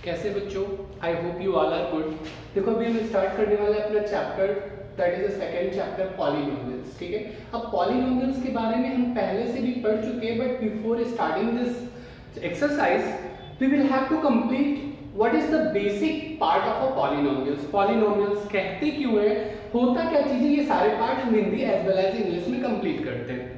कैसे बच्चों, I hope you all are good. देखो अभी हम स्टार्ट करने वाले हैं अपना chapter, that is the second chapter polynomials. ठीक है, अब पॉलिनोमियल्स के बारे में हम पहले से भी पढ़ चुके हैं, but before starting this exercise we will have to complete what is the basic part of a polynomials. Polynomials कहते क्यों है, होता क्या चीजें, ये सारे पार्ट हम Hindi as well as English में कंप्लीट करते हैं।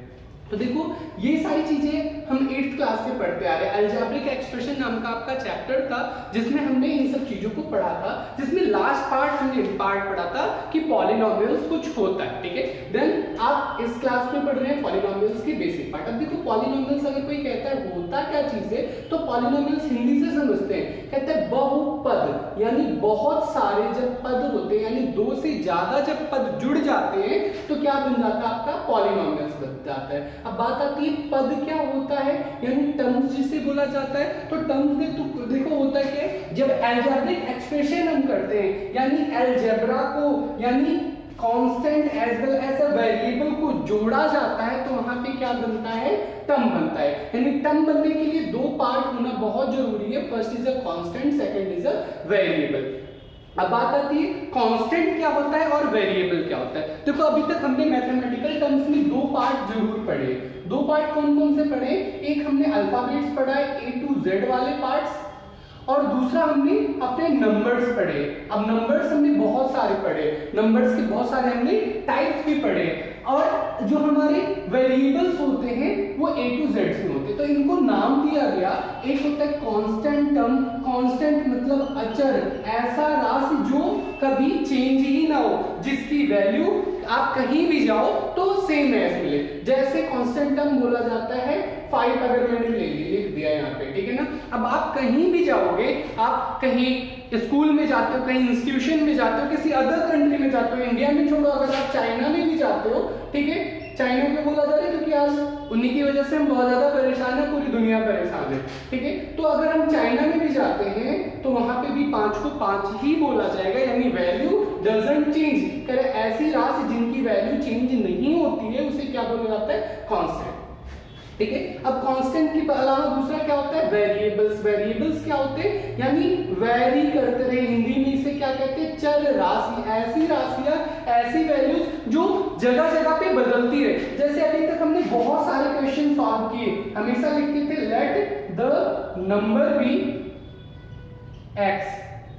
तो देखो ये सारी चीजें हम 8th क्लास से पढ़ते आ रहे हैं। अलजेब्रिक एक्सप्रेशन नाम का आपका चैप्टर था जिसमें हमने इन सब चीजों को पढ़ा था, जिसमें लास्ट पार्ट हमने पार्ट पढ़ा था कि पॉलिनोमियल्स कुछ होता है। ठीक है, देन आप इस क्लास में पढ़ रहे हैं पॉलिनोमियल्स के बेसिक पार्ट। अब देखो पॉलिनोमियल्स अगर कोई कहता है होता क्या चीज है, तो पॉलिनोमियल्स हिंदी से समझते हैं, कहते हैं बहुपद, यानी बहुत सारे जब पद होते हैं, यानी दो से ज्यादा जब पद जुड़ जाते हैं तो क्या बन जाता है, आपका पॉलिनोमियल्स बन जाता है। अब बात आती है पद क्या होता है, यानी टर्म्स जिसे बोला जाता है। तो टर्म्स में तो देखो होता है क्या, जब अलजेब्रिक एक्सप्रेशन हम करते हैं, यानी अलजेब्रा को यानी constant as well as a variable को जोड़ा जाता है, तो वहां पे क्या बनता है, टर्म बनता है। यानी टर्म बनने के लिए दो पार्ट होना बहुत जरूरी है, first is a constant, second is a variable. अब बात आती है कांस्टेंट क्या होता है और वेरिएबल क्या होता है। देखो अभी तक हमने मैथमेटिकल टर्म्स में दो पार्ट जरूर पढ़े। दो पार्ट कौन कौन से पढ़े, एक हमने अल्फाबेट्स पढ़ा है A to Z वाले पार्ट्स, और दूसरा हमने अपने नंबर्स पढ़े। अब नंबर्स हमने बहुत सारे पढ़े, नंबर्स के बहुत सारे हमने टाइप्स भी पढ़े, और जो हमारे वेरिएबल्स होते हैं वो A to Z में होते हैं। तो इनको नाम दिया गया, एक होता है कांस्टेंट टर्म, कांस्टेंट मतलब अचर, ऐसा राशि जो कभी चेंज ही ना हो, जिसकी वैल्यू आप कहीं भी जाओ तो सेम एज मिले। जैसे कांस्टेंट टर्म बोला जाता है 5, अगर मैंने लिख दिया यहाँ पे, ठीक है ना। अब आप कहीं भी जाओगे, आप कहीं स्कूल में जाते हो, कहीं इंस्टीट्यूशन में जाते हो, किसी अदर कंट्री में जाते हो, इंडिया में छोड़ो, अगर आप चाइना में भी जाते हो, ठीक है, चाइना को बोला जा रहा है क्योंकि आज उन्हीं की वजह से हम बहुत ज्यादा परेशान है, पूरी दुनिया परेशान है। ठीक है, तो अगर हम चाइना में भी जाते हैं तो वहां पे भी 5 को 5 ही बोला जाएगा, यानी वैल्यू डजंट चेंज करे। ऐसी राशि जिनकी वैल्यू चेंज नहीं होती है उसे क्या बोला जाता है, कांस्टेंट। ठीक है, अब कांस्टेंट के अलावा दूसरा क्या होता है, वेरिएबल्स। वेरिएबल्स क्या होते हैं, यानी वेरी करते रहे, हिंदी में इसे क्या कहते हैं, चर राशि। ऐसी राशियां, ऐसी वैल्यूज जो जगह जगह पे बदलती रहे। जैसे अभी तक हमने बहुत सारे क्वेश्चन सॉल्व किए, हमेशा लिखते थे let the number be x।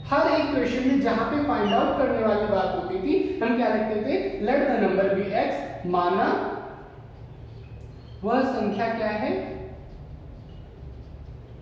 हर एक क्वेश्चन में जहां पे फाइंड आउट करने वाली बात होती थी, हम क्या लिखते थे, let the number be x, माना वह संख्या क्या है,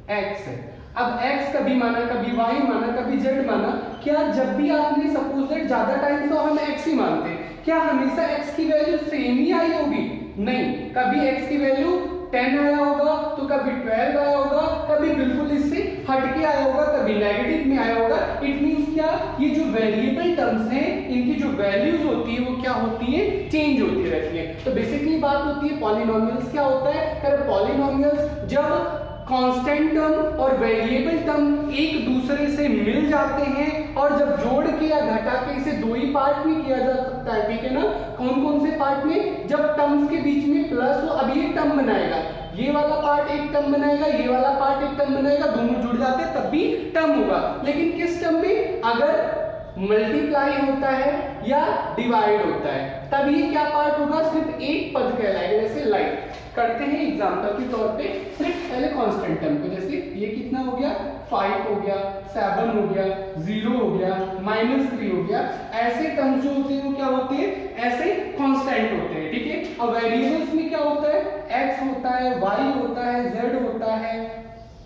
x है। अब x कभी माना, कभी y माना, कभी z माना, क्या जब भी आपने सपोज दैट ज्यादा टाइम तो हम x ही मानते हैं, क्या हमेशा x की वैल्यू सेम ही आई होगी, नहीं। कभी x की वैल्यू 10 आया होगा, तो कभी 12 आया होगा, कभी बिल्कुल इससे हटके आया होगा, कभी नेगेटिव में आया होगा। इट मींस क्या, ये जो वेरिएबल टर्म्स हैं, इनकी जो वैल्यूज होती है वो क्या होती है, चेंज होती रहती है। तो बेसिकली बात होती है पॉलिनोमियल्स क्या होता है, अगर पॉलिनोमियल्स जब कांस्टेंट टर्म और वेरिएबल टर्म एक दूसरे से मिल जाते हैं, और जब जोड़ के या घटा के, इसे दो ही पार्ट में किया जा सकता है, ठीक है ना। कौन कौन से पार्ट में, जब टर्म्स के बीच में प्लस हो, अब ये टर्म बनाएगा, ये वाला पार्ट एक टर्म बनाएगा, ये वाला पार्ट एक टर्म बनाएगा, दोनों जुड़ जाते हैं तब भी टर्म होगा। लेकिन किस टर्म में, अगर मल्टीप्लाई होता है या डिवाइड होता है, तब ये क्या पार्ट होगा, सिर्फ एक पद कहलाएगा। जैसे लाइक करते हैं एग्जांपल के तौर पे, सिर्फ पहले कांस्टेंट टर्म को, जैसे ये कितना हो गया, 5 हो गया, 7 हो गया, 0 हो गया, -3 हो गया। ऐसे टर्म्स जो होते हैं वो क्या होते हैं, ऐसे कांस्टेंट होते हैं। ठीक है, अब वेरिएबल्स में क्या होता है, x होता है, y होता है, z होता है,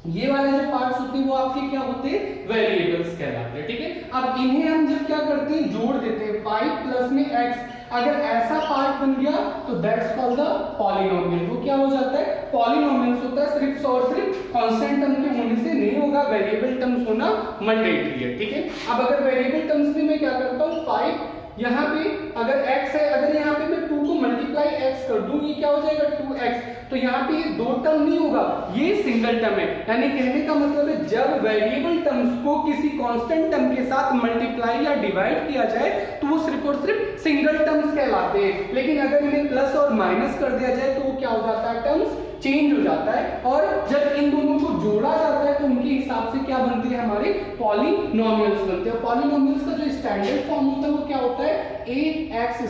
ये वाले जो पार्ट्स होते हैं वो आपके क्या होते हैं, वेरिएबल्स कहलाते हैं। ठीक है, अब इन्हें हम जब क्या करते हैं, जोड़ देते हैं, 5 प्लस में x, अगर ऐसा पार्ट बन गया तो दैट्स कॉल्ड द पॉलिनोमियल। वो क्या हो जाता है, पॉलिनोमियल्स होता है, सिर्फ और सिर्फ कांस्टेंट टर्म के होने से नहीं होगा, वेरिएबल टर्म्स होना मैंडेटरी है। ठीक है, अब अगर वेरिएबल टर्म्स में मैं क्या करता हूँ, 5 यहाँ पे अगर x है, अगर यहाँ पे मैं 2 को मल्टीप्लाई x कर दूं, ये क्या हो जाएगा, 2x। तो यहाँ पे ये दो टर्म नहीं होगा, ये सिंगल टर्म है। यानी कहने का मतलब है जब वेरिएबल टर्म्स को किसी कांस्टेंट टर्म के साथ मल्टीप्लाई या डिवाइड किया जाए तो वो सिर्फ और सिर्फ सिंगल टर्म्स कहलाते हैं। लेकिन अगर इन्हें प्लस और माइनस कर दिया जाए तो वो क्या हो जाता है, टर्म्स चेंज हो जाता है। और जब इन दोनों को जोड़ा जाता है तो उनके हिसाब से क्या क्या बनते हैं, हमारे पॉलिनोमियल्स बनते हैं। पॉलिनोमियल्स का जो स्टैंडर्ड फॉर्म होता है वो क्या होता है, ax²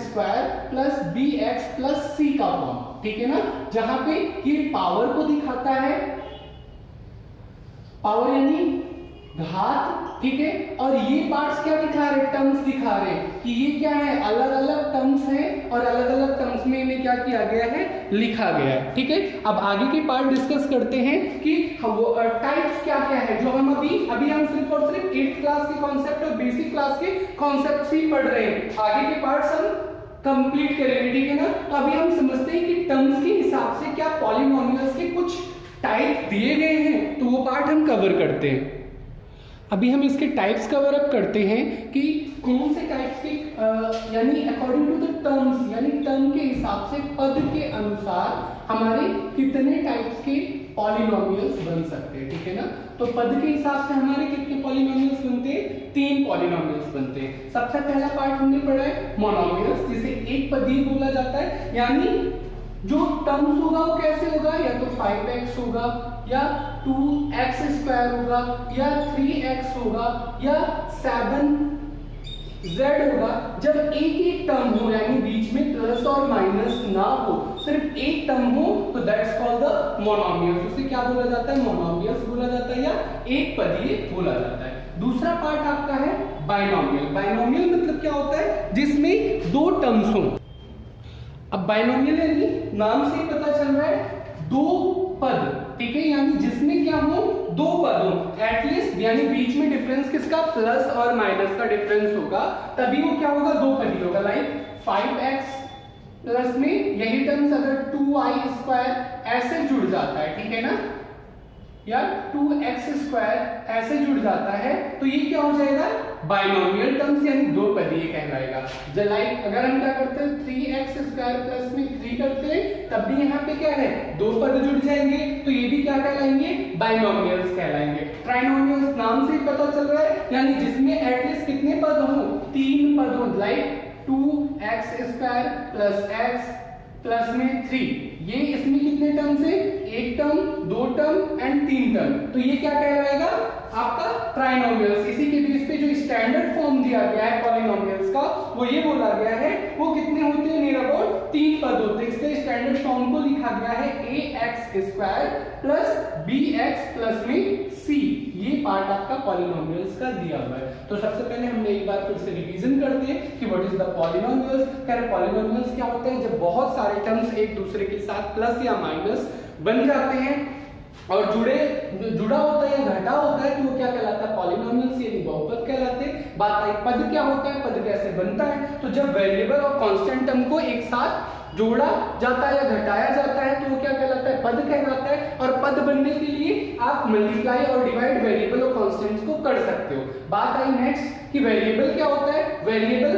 plus bx plus c का फॉर्म, ठीक है ना, जहां पे ये पावर को दिखाता है, पावर यानी घात, ठीक है, और ये पार्ट्स क्या दिखा रहे, टर्म्स दिखा रहे कि ये क्या है, अलग अलग टर्म्स हैं और अलग अलग टर्म्स में इन्हें क्या किया गया है, लिखा गया है, ठीक है। अब आगे के पार्ट डिस्कस करते हैं कि वो टाइप्स क्या क्या है, जो हम अभी हम सिर्फ और सिर्फ 8th क्लास के कॉन्सेप्ट और बेसिक क्लास के कॉन्सेप्ट ही पढ़ रहे हैं, आगे के पार्ट्स हम कंप्लीट करेंगे, ठीक है ना। तो अभी हम समझते हैं कि टर्म्स के हिसाब से क्या पॉलिनोमियल्स के कुछ टाइप दिए गए हैं, तो वो पार्ट हम कवर करते हैं। अभी हम इसके टाइप्स कवर अप करते हैं कि कौन से टाइप्स के यानी अकॉर्डिंग टू द टर्म्स, यानी टर्म के हिसाब से, पद के अनुसार हमारे कितने टाइप्स के पॉलिनोमियल्स बन सकते हैं, ठीक है ना। तो पद के हिसाब से हमारे कितने पॉलिनोमियल्स बनते हैं, 3 पॉलिनोमियल्स बनते हैं। सबसे पहला पार्ट हमने पढ़ा है मोनोमियल्स, जिसे एक पदीय बोला जाता है, यानी जो टर्म्स होगा वो कैसे होगा, या तो 5x होगा या 2x² होगा या 3x होगा या 7z होगा। जब एक टर्म हो, यानी बीच में प्लस और माइनस ना हो, सिर्फ एक टर्म हो, तो दैट्स कॉल्ड द मोनोमियल्स। उसे क्या बोला जाता है, मोनोमियल्स बोला जाता है या एक पदीय बोला जाता है। दूसरा पार्ट आपका है बाइनोमियल। बाइनोमियल मतलब क्या होता है, जिसमें 2 टर्म्स हो। अब बाइनोमियल यानी नाम से ही पता चल रहा है 2 पद, ठीक है, यानी जिसमें क्या हो, 2 पद हो एटलीस्ट, यानी बीच में डिफरेंस किसका, प्लस और माइनस का डिफरेंस होगा, तभी वो क्या होगा, 2 पद होगा। लाइक 5x प्लस में यही टर्म्स अगर 2y² ऐसे जुड़ जाता है, ठीक है ना, या 2x² ऐसे जुड़ जाता है, तो ये क्या हो जाएगा, बाइनोमियल टर्म्स, यानी 2 पदीय कहलाएगा। लाइक अगर हम क्या करते हैं, 3x² प्लस में 3 करते हैं, तब भी यहाँ पे क्या है, 2 पद जुड़ जाएंगे, तो ये भी क्या कहलाएंगे, बाइनोमियल्स कहलाएंगे। ट्राइनोमियल्स नाम से ही पता चल रहा है, यानी जिसमें एटलीस्ट कितने पद हो, 3 पद हो। Like 2x² plus x plus में 3, ये इसमें कितने टर्म्स है, 1 टर्म, 2 टर्म एंड 3 टर्म, तो ये क्या कहलाएगा, आपका ट्राइनोमियल्स। इसी के बेस पे जो स्टैंडर्ड फॉर्म दिया गया है पॉलिनोमियल्स का, वो ये बोला गया है, वो कितने होते हैं, नियर अबाउट 3 पद होते हैं। इसके स्टैंडर्ड फॉर्म को लिखा गया है ax² प्लस bx प्लस में c। ये पार्ट आपका पॉलिनोमियल्स का दिया हुआ है। तो सबसे पहले हमने एक बार फिर से रिवीजन करते हैं कि what is the polynomials. Polynomials क्या होते हैं, जब बहुत सारे टर्म्स एक दूसरे के साथ प्लस या माइनस बन जाते हैं और जुड़ा होता है या घटा होता है, तो वो क्या कहलाता है, पॉलिनोमियल्स, यानी बहुपद कहलाते हैं। बात आई पद क्या होता है, पद कैसे बनता है, तो जब वेरिएबल और कांस्टेंट टर्म को एक साथ जोड़ा जाता है या घटाया जाता है, तो वो क्या कहलाता है, पद कहलाता है। और पद बनने के लिए आप मल्टीप्लाई और डिवाइड वेरिएबल और कांस्टेंट्स को कर सकते हो। बात आई नेक्स्ट कि वेरिएबल क्या होता है, वेरिएबल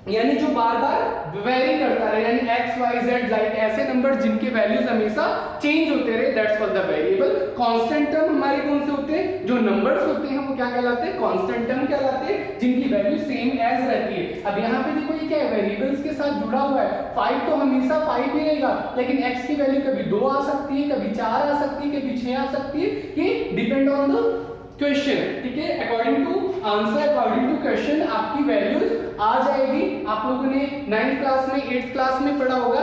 यानी जो बार बार वेरी करता रहे, यानी x y z लाइक ऐसे नंबर जिनके वैल्यूज हमेशा चेंज होते रहे, that's called the variable. Constant term हमारे कौन से होते हैं, जो नंबर्स होते हैं वो क्या कहलाते हैं, कांस्टेंट टर्म कहलाते हैं, जिनकी वैल्यू सेम एज रहती है। अब यहाँ पे देखो ये क्या है, वेरिएबल्स के साथ जुड़ा हुआ है। 5 तो हमेशा 5 ही रहेगा, लेकिन x की वैल्यू कभी 2 आ सकती है, कभी 4 आ सकती है, कभी 6 आ सकती है, ये डिपेंड ऑन द क्वेश्चन, ठीक है। According to answer, according to question आपकी वैल्यूज आ जाएगी। आप लोगों ने 9th क्लास में 8th क्लास में पढ़ा होगा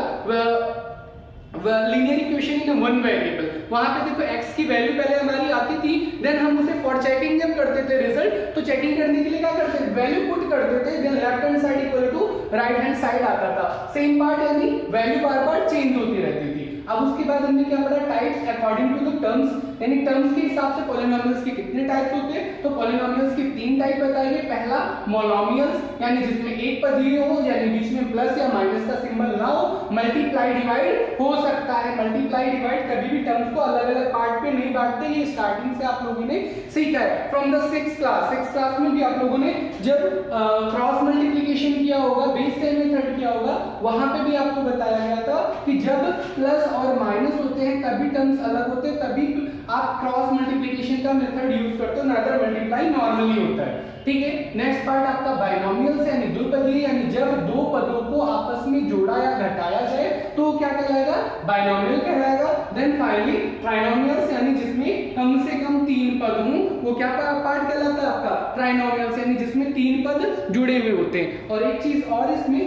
linear equation in one variable. वहां पे देखो x की वैल्यू पहले हमारी आती थी, देन हम उसे फॉर चेकिंग जब करते थे रिजल्ट, तो चेकिंग करने के लिए क्या करते थे, वैल्यू पुट करते थे, then left hand side equal to right hand side आता था। सेम पार्ट, यानी वैल्यू बार बार चेंज होती रहती थी। अब उसके बाद हमने क्या पढ़ा, types according to the terms, यानी टर्म्स के हिसाब से पॉलिनोमियल्स के कितने टाइप्स होते हैं, तो पॉलिनोमियल्स के 3 टाइप बताएंगे। पहला मोनोमियल्स, यानी जिसमें एक पदीय हो, यानी बीच में प्लस या माइनस का सिंबल ना हो, मल्टीप्लाई डिवाइड हो सकता है। मल्टीप्लाई डिवाइड कभी भी टर्म्स को अलग अलग पार्ट पे नहीं बांटते, ये स्टार्टिंग से आप लोगों ने सीखा है फ्रॉम द 6th क्लास में भी आप लोगों ने जब क्रॉस मल्टीप्लिकेशन किया होगा, बेस से मेथड किया होगा, वहां पे भी आपको बताया गया था कि जब प्लस और माइनस होते हैं तभी टर्म्स अलग होते हैं, तभी आप क्रॉस मल्टीप्लिकेशन का मेथड यूज करते हो, नादर मल्टीप्लाई नॉर्मली होता है, ठीक है। नेक्स्ट पार्ट आपका बाइनोमियल्स, यानी द्विपदीय, यानी जब 2 पदों को आपस में जोड़ा या घटाया जाए तो क्या कहलाएगा, बाइनोमियल कहलाएगा। देन फाइनली ट्राइनोमियल्स, यानी जिसमें कम से कम 3 पद हूं वो क्या पार्ट कहलाता है आपका ट्राइनोमियल, यानी जिसमें 3 पद जुड़े हुए होते हैं। और एक चीज और इसमें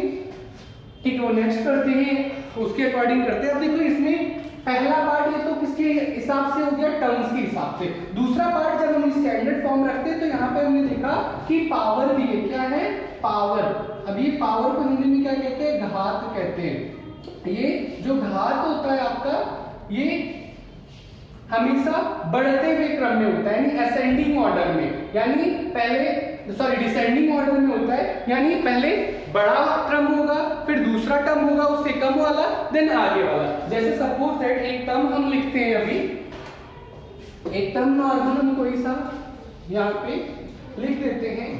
ठीक है, वो नेक्स्ट करते हैं उसके अकॉर्डिंग करते हैं। अब देखो इसमें पहला पार्ट ये तो किसके हिसाब से हो गया, टर्म्स के हिसाब से। दूसरा पार्ट जब हम स्टैंडर्ड फॉर्म रखते हैं तो यहाँ पे हमने देखा कि पावर भी है, क्या है पावर। अब ये पावर को हिंदी में क्या कहते हैं, घात कहते हैं। ये जो घात होता है आपका ये हमेशा बढ़ते हुए क्रम में होता है, यानी असेंडिंग ऑर्डर में, यानी पहले सॉरी डिसेंडिंग ऑर्डर में होता है, यानी पहले बड़ा टर्म होगा, फिर दूसरा टर्म होगा उससे कम वाला, देन आगे वाला। जैसे सपोज दैट एक टर्म हम लिखते हैं, अभी एक टर्म नॉर्मल हम कोई सा यहाँ पे लिख देते हैं,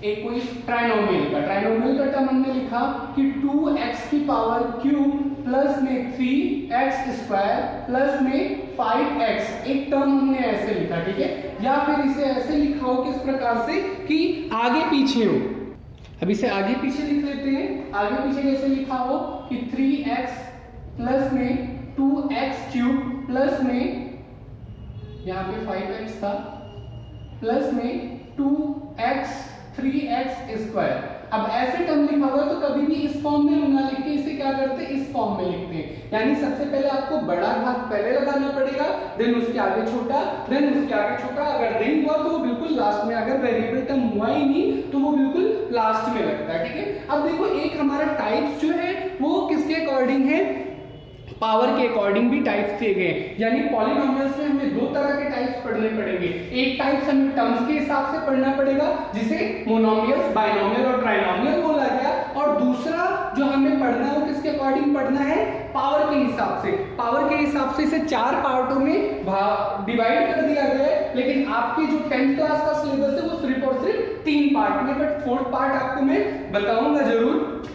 एक कोई ट्राइनोमियल का टर्म हमने लिखा कि 2x की पावर क्यूब प्लस में 3x स्क्वायर प्लस में 5x, एक टर्म हमने ऐसे लिखा, ठीक है। या फिर इसे ऐसे लिखा हो किस प्रकार से कि आगे पीछे हो। अब इसे आगे पीछे लिख लेते हैं, आगे पीछे कैसे लिखा हो कि 3x प्लस में 2x क्यूब प्लस में यहाँ पे 5x था प्लस में 2x 3x स्क्वायर। अब ऐसे टर्म लिखा हुआ तो कभी भी इस फॉर्म में ना लिख के इसे क्या करते हैं, इस फॉर्म में लिखते हैं। यानी सबसे पहले आपको बड़ा घात पहले लगाना पड़ेगा, देन उसके आगे छोटा, देन उसके आगे छोटा। अगर नहीं हुआ तो वो बिल्कुल लास्ट में, अगर वेरिएबल टर्म हुआ ही नहीं तो वो बिल्कुल लास्ट में लगता है, ठीक है। अब देखो एक हमारा टाइप्स जो है वो किसके अकॉर्डिंग है, पावर के अकॉर्डिंग भी टाइप्स दिए गए, यानी पॉलिनोमियल्स में हमें 2 तरह के टाइप्स पढ़ने पड़ेंगे। एक टाइप्स हमें टर्म्स के हिसाब से पढ़ना पड़ेगा जिसे मोनोमियल्स, बाइनोमियल और ट्राइनोमियल बोला गया, और दूसरा जो हमें पढ़ना है वो किसके अकॉर्डिंग पढ़ना है, पावर के हिसाब से। पावर के हिसाब से इसे 4 पार्टों में डिवाइड कर दिया गया है, लेकिन आपकी जो 10th क्लास का सिलेबस है वो सिर्फ और सिर्फ 3 पार्ट में, बट 4th पार्ट आपको मैं बताऊंगा जरूर।